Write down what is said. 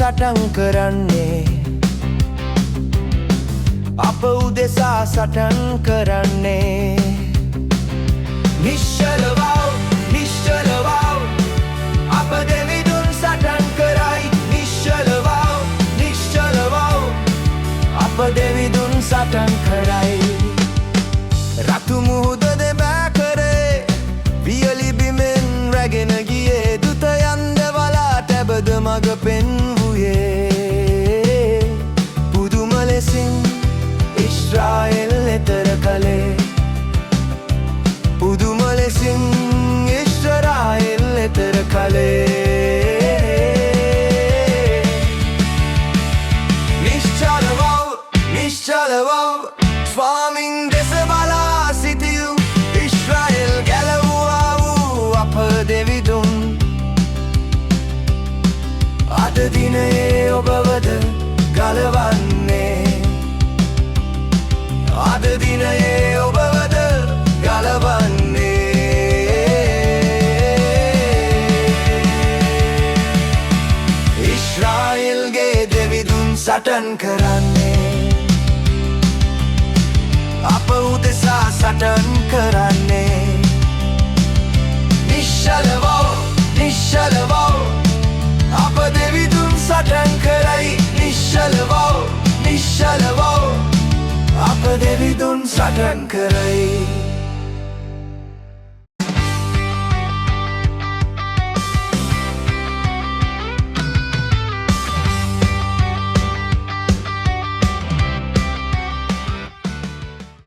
සටන් කරන්නේ අප උදෙසා සටන් කරන්නේ නිශ්චලව නිශ්චලව අප දෙවිඳුන් සටන් කරයි නිශ්චලව නිශ්චලව අප දෙවිඳුන් සටන් කරයි රතු මුහුද දෙබෑ කරේ වියලි බිමෙන් රැගෙන ගියේ දුතයන් දෙවලා තැබද මග පෙන්වුයේ පුදුම ලෙසින් ඉස්රායෙල් එතර කළේ පුදුම ලෙසින් ඉස්රායෙල් එතර කළේ නිශ්චලව නිශ්චලව ස්වාමින් දෙස බලා සිටියු ඉස්රායෙල් ගැලවුවා වූ අප දෙවිඳුන් අද දිනයේ ඔබවද ගලවන්නේ අද දිනයේ ඔබවද ගලවන්නේ ඉස්රායෙල්ගේ දෙවිඳුන් සටන් කරන්නේ අප උදෙසා සටන් කරන්නේ නිශ්චලව නිශ්චලව අප දෙවිඳුන් සටන් කරයි නිශ්චලව නිශ්චලව අප දෙවිඳුන් සටන් කරයි